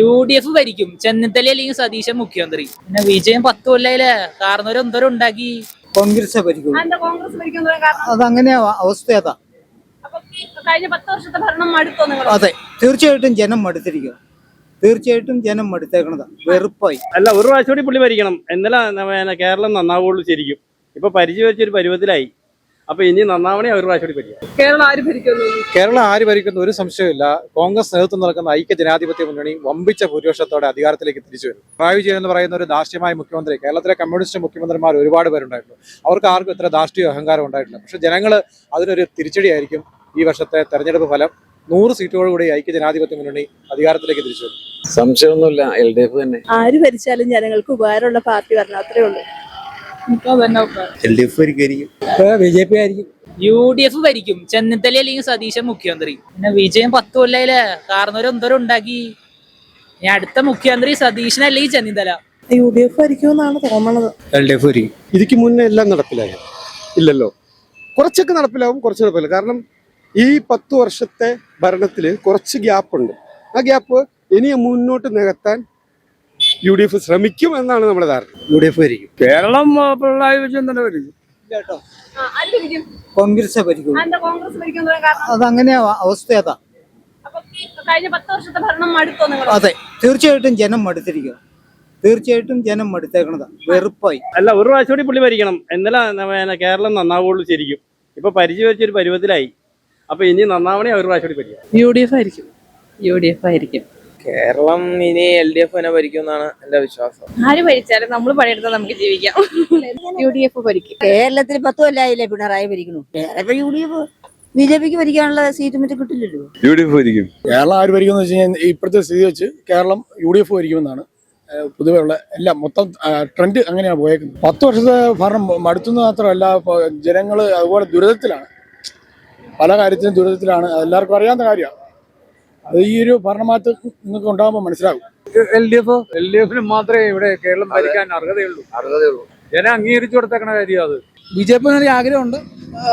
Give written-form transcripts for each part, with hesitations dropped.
UDF ഭരിക്കും. ചെന്നിത്തല അല്ലെങ്കിൽ സതീശൻ മുഖ്യമന്ത്രി. പിന്നെ വിജയം 10 കൊല്ലായില്ലേ, കാരണം എന്തോരം ഉണ്ടാക്കി. കോൺഗ്രസ് ഭരിക്കും. കോൺഗ്രസ് ഭരിക്കുന്നത് കാരണം അതങ്ങനെ അവസ്ഥ അതാ. അപ്പൊ കഴിഞ്ഞ 10 വർഷത്തെ ഭരണം മടുത്തോ നിങ്ങൾ? അതെ, തീർച്ചയായിട്ടും ജനം മടുത്തിരിക്കും. തീർച്ചയായിട്ടും ജനം മടുത്തേക്കണതാ, വെറുപ്പായി. അല്ല, ഒരു പ്രാവശ്യം കൂടി പുള്ളി ഭരിക്കണം, എന്നാലേ കേരളം നന്നാവുള്ളൂ ശരിക്കും. ഇപ്പൊ പരിചയം വെച്ചൊരു പരുവത്തിലായി. അപ്പൊ ഇനി നന്നാവണേ ഒരു പ്രാവശ്യം കൂടി ഭരിക്കണം. കേരളം ആര് ഭരിക്കുന്നു? കേരളം ആര് ഭരിക്കുന്ന ഒരു സംശയമില്ല. കോൺഗ്രസ് നേതൃത്വം നടക്കുന്ന ഐക്യ ജനാധിപത്യ മുന്നണി വമ്പിച്ച ഭൂരിപക്ഷത്തോടെ അധികാരത്തിലേക്ക് തിരിച്ചു വരും. പിണറായി വിജയൻ എന്ന് പറയുന്ന ഒരു ധാർഷ്ട്യമായ മുഖ്യമന്ത്രി, കേരളത്തിലെ കമ്മ്യൂണിസ്റ്റ് മുഖ്യമന്ത്രിമാർ ഒരുപാട് പേരുണ്ടായിട്ടുണ്ട്. അവർക്ക് ആർക്കും ഇത്ര ധാർഷ്ട്യ അഹങ്കാരം ഉണ്ടായിട്ടില്ല. പക്ഷെ ജനങ്ങൾ അതിനൊരു തിരിച്ചടിയായിരിക്കും ഈ വർഷത്തെ തെരഞ്ഞെടുപ്പ് ഫലം. 100 സീറ്റോടുകൂടി ഐക്യ ജനാധിപത്യ മുന്നണി അധികാരത്തിലേക്ക് തിരിച്ചു വരും. സംശയമൊന്നുമില്ല, LDF തന്നെ. ആര് ഭരിച്ചാലും ജനങ്ങൾക്ക് ഉപകാരമുള്ള പാർട്ടി വരണം, അത്രേ ഉള്ളൂ. LDF ഭരിക്കും. BJP ആയിരിക്കും. UDF ഭരിക്കും. ചെന്നിത്തല അല്ലെങ്കിൽ സതീശൻ മുഖ്യമന്ത്രി. പിന്നെ വിജയം 10 കൊല്ലായില്ലേ, കാരണം എന്തോരം ഉണ്ടാക്കി. ഇനി അടുത്ത മുഖ്യമന്ത്രി സതീശൻ അല്ലെങ്കിൽ ചെന്നിത്തല. UDF ഭരിക്കുമെന്നാണ് തോന്നണത്. LDF ഭരിക്കും. ഇതിക്ക് മുന്നേ എല്ലാം നടപ്പിലായി ഇല്ലല്ലോ. കുറച്ചൊക്കെ നടപ്പിലാവും, കുറച്ച് നടപ്പില്ല. കാരണം ഈ 10 വർഷത്തെ ഭരണത്തിൽ കുറച്ച് ഗ്യാപ്പുണ്ട്. ആ ഗ്യാപ്പ് ഇനി മുന്നോട്ട് നികത്താൻ UDF ശ്രമിക്കും എന്നാണ് നമ്മുടെ ധാരണ. UDF ഭരിക്കും. കേരളം പിണറായി വിജയൻ തന്നെ ഭരിക്കും. ആര് ഭരിക്കും? കോൺഗ്രസ് ഭരിക്കും. കോൺഗ്രസ് ഭരിക്കുന്നത് കാരണം അതങ്ങനെ അവസ്ഥ അതാ. അപ്പൊ കഴിഞ്ഞ 10 വർഷത്തെ ഭരണം മടുത്തോ നിങ്ങൾ? അതെ, തീർച്ചയായിട്ടും ജനം മടുത്തിരിക്കും. തീർച്ചയായിട്ടും ജനം മടുത്തേക്കണതാ, വെറുപ്പായി. അല്ല, ഒരു പ്രാവശ്യം കൂടി പുള്ളി ഭരിക്കണം, എന്നാലേ കേരളം നന്നാവുള്ളൂ ശരിക്കും. ഇപ്പൊ പരിചയം വെച്ചൊരു പരുവത്തിലായി. അപ്പൊ ഇനി നന്നാവണേ ഒരു പ്രാവശ്യം കൂടി ഭരിക്കണം. UDF ആയിരിക്കും. UDF ആയിരിക്കും. കേരളം ഇനി LDF തന്നെ ഭരിക്കും എന്നാണ് എന്റെ വിശ്വാസം. ആര് ഭരിച്ചാലും നമ്മൾ പണിയെടുത്താൽ നമുക്ക് ജീവിക്കാം. UDF ഭരിക്കും. കേരളത്തിൽ 10 കൊല്ലായില്ലേ പിണറായി ഭരിക്കണു. UDF BJPക്ക് ഭരിക്കാനുള്ള സീറ്റ് മറ്റു കിട്ടില്ലല്ലോ. UDF ഭരിക്കും. കേരളം ആര് ഭരിക്കും എന്ന് വെച്ച് കഴിഞ്ഞാൽ ഇപ്പോഴത്തെ സ്ഥിതി വെച്ച് കേരളം UDF ഭരിക്കുമെന്നാണ് പൊതുവെ ഉള്ള എല്ലാം മൊത്തം ട്രെൻഡ് അങ്ങനെയാണ് പോയേക്കുന്നത്. 10 വർഷത്തെ ഭരണം മടുത്തുന്ന മാത്രമല്ല, ജനങ്ങൾ അതുപോലെ ദുരിതത്തിലാണ്, പല കാര്യത്തിലും ദുരിതത്തിലാണ്. എല്ലാവർക്കും അറിയാവുന്ന കാര്യമാണ്. അത് ഈ ഒരു ഭരണമാറ്റം നിങ്ങൾക്ക് ഉണ്ടാകുമ്പോൾ മനസ്സിലാകും. LDF മാത്രമേ ഇവിടെ കേരളം ഭരിക്കാൻ അർഹതയുള്ളൂ. ജനം അംഗീകരിച്ചു കൊടുത്തേക്കണ കാര്യം അത്. BJP ഒരു ആഗ്രഹമുണ്ട്,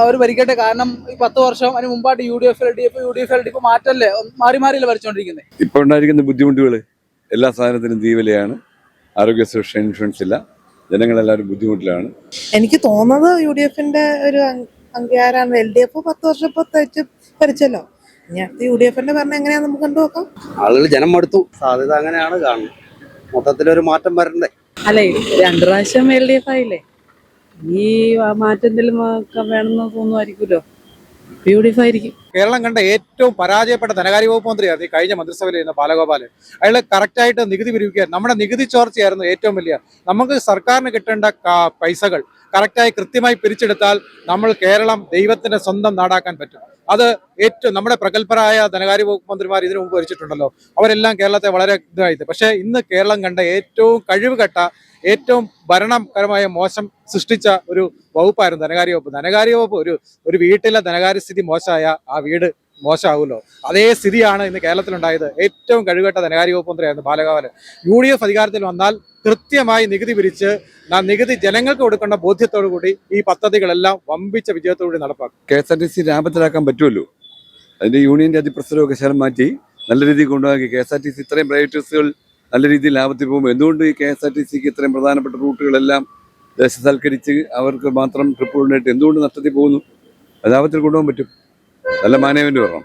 അവർ ഭരിക്കട്ടെ. കാരണം ഈ 10 വർഷം അതിന് മുമ്പായിട്ട് UDF LDF മാറ്റല്ലേ, മാറി മാറിയല്ലേ ഭരിച്ചോണ്ടിരിക്കുന്നത്. ഇപ്പൊ ഉണ്ടായിരിക്കുന്ന ബുദ്ധിമുട്ടുകൾ എല്ലാ സാധനത്തിനും തീവലയാണ്. ആരോഗ്യ സുരക്ഷ ഇൻഷുറൻസ് ഇല്ല, ജനങ്ങളെല്ലാവരും ബുദ്ധിമുട്ടിലാണ്. എനിക്ക് തോന്നുന്നത് UDFന്റെ ഒരു അംഗീകാരമാണ്. LDF 10 വർഷം ഭരിച്ചല്ലോ. ഇനി അടുത്ത UDFന്റെ ഭരണം എങ്ങനെയാന്ന് നമുക്ക് കണ്ടുനോക്കാം. ആളുകൾ ജനം മടുത്തു, സാധ്യത അങ്ങനെയാണ് കാണുന്നത്. മൊത്തത്തിലൊരു മാറ്റം വരണ്ടേ? അല്ലേ, 2 പ്രാവശ്യം LDF ആയില്ലേ, ഈ മാറ്റം എന്തെങ്കിലും വേണമെന്ന് തോന്നുമായിരിക്കുമല്ലോ. UDF ആയിരിക്കും. കേരളം കണ്ട ഏറ്റവും പരാജയപ്പെട്ട ധനകാര്യ വകുപ്പ് മന്ത്രിയായിരുന്നു ഈ കഴിഞ്ഞ മന്ത്രിസഭയിൽ ഇരുന്ന ബാലഗോപാലൻ. അയാൾ കറക്റ്റായിട്ട് നികുതി പിരിവിക്കാൻ, നമ്മുടെ നികുതി ചോർച്ചയായിരുന്നു ഏറ്റവും വലിയ. നമുക്ക് സർക്കാരിന് കിട്ടേണ്ട പൈസകൾ കറക്റ്റായി കൃത്യമായി പിരിച്ചെടുത്താൽ നമ്മൾ കേരളം ദൈവത്തിന്റെ സ്വന്തം നാടാക്കാൻ പറ്റും. അത് ഏറ്റവും നമ്മുടെ പ്രഗത്ഭരായ ധനകാര്യ വകുപ്പ് മന്ത്രിമാർ ഇതിനു മുമ്പ് ഭരിച്ചിട്ടുണ്ടല്ലോ, അവരെല്ലാം കേരളത്തെ വളരെ ഇതായിട്ട്. പക്ഷേ ഇന്ന് കേരളം കണ്ട ഏറ്റവും കഴിവുകെട്ട, ഏറ്റവും ഭരണപരമായ മോശം സൃഷ്ടിച്ച ഒരു വകുപ്പായിരുന്നു ധനകാര്യ വകുപ്പ്. ധനകാര്യ വകുപ്പ് ഒരു വീട്ടിലെ ധനകാര്യസ്ഥിതി മോശമായ ആ വീട് മോശമാകുമല്ലോ, അതേ സ്ഥിതിയാണ് ഇന്ന് കേരളത്തിലുണ്ടായത്. ഏറ്റവും കഴിവുകെട്ട ധനകാര്യ വകുപ്പ് മന്ത്രിയായിരുന്നു ബാലഗോപാലൻ. UDF അധികാരത്തിൽ വന്നാൽ കൃത്യമായി നികുതി പിരിച്ച് നികുതി ജനങ്ങൾക്ക് കൊടുക്കേണ്ട ബോധ്യത്തോടു കൂടി ഈ പദ്ധതികളെല്ലാം വമ്പിച്ച വിജയത്തോടുകൂടി നടപ്പാക്കും. KSRTC ലാഭത്തിലാക്കാൻ പറ്റുമല്ലോ. അതിന്റെ യൂണിയന്റെ അതിപ്രസരമൊക്കെ ശരം മാറ്റി നല്ല രീതിയിൽ കൊണ്ടുപോയി KSRTC ഇത്രയും പ്രൈവറ്റ് ബസ്സുകൾ നല്ല രീതിയിൽ ലാഭത്തിൽ പോകുമ്പോൾ എന്തുകൊണ്ട് ഈ KSRTCക്ക് ഇത്രയും പ്രധാനപ്പെട്ട റൂട്ടുകളെല്ലാം ദേശസൽക്കരിച്ച് അവർക്ക് മാത്രം ട്രിപ്പുകളുണ്ടായിട്ട് എന്തുകൊണ്ട് നഷ്ടത്തിൽ പോകുന്നു? ലാഭത്തിൽ കൊണ്ടുപോകാൻ പറ്റും. നല്ല മാനേജ്മെന്റ് വരണം.